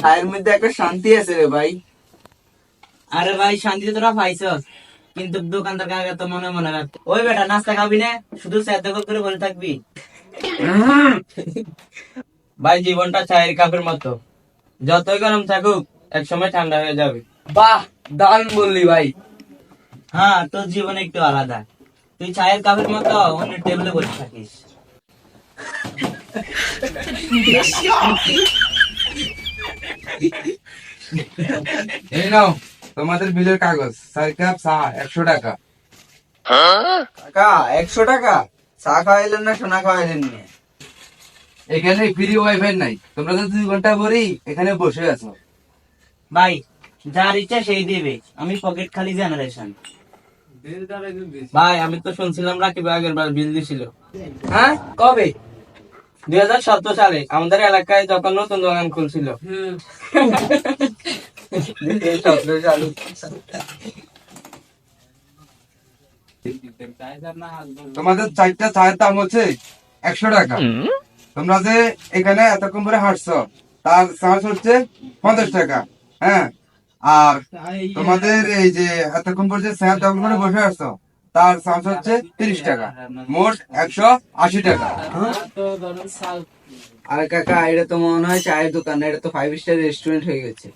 চায়ের মধ্যে একটা শান্তি আছে রে ভাই। আরে ভাই শান্তি তোরা পাইছস, কিন্তু দোকানদার কাকা তো মনে মনে রাখতো, ওই বেটা নাস্তা খাবি না, শুধু চায়ের দোকান করে বসে থাকবি। ভাই জীবনটা চায়ের কাপের মতো, যতই গরম থাকুক একসময় ঠান্ডা হয়ে যাবে। বাহ, দারুণ বললি ভাই। হ্যাঁ, তোর জীবন একটু আলাদা, তুই চায়ের কাপের মতো অন্য টেবিলে বসে থাকিস। এই নাও তোমাদের বিলের কাগজ, 4 কাপ চা 100 টাকা। কাকা 100 টাকা? চা খাওয়াইলেন না সোনা খাওয়াইলেন না? এখানে ফ্রি ওয়াইফাই নাই, তোমরা তো 2 ঘন্টা পরেই এখানে বসে আছো। ভাই যার ইচ্ছা সেই দিবে, আমি পকেট খালি জেনারেশন। ভাই আমি তো শুনছিলাম রাকিব আগের বার বিল দিছিল। হ্যাঁ, কবে? 2017 সালে আমাদের এলাকায় যখন নতুন দোকান খুলছিল। তোমাদের 4টা চায়ের দাম হচ্ছে 100 টাকা। তোমরা যে এখানে এতক্ষণ ধরে হাঁটছো তার চার্জ হচ্ছে 50 টাকা। হ্যাঁ, আর তোমাদের এই যে এতক্ষণ পর যে চায়ের দোকান করে বসে আসছো তার চার্জ হচ্ছে 30 টাকা, মোট 180 টাকা। আরে কাকা, এটা তো মনে হয় চায়ের দোকান না, এটা তো 5 স্টার রেস্টুরেন্ট হয়ে গেছে।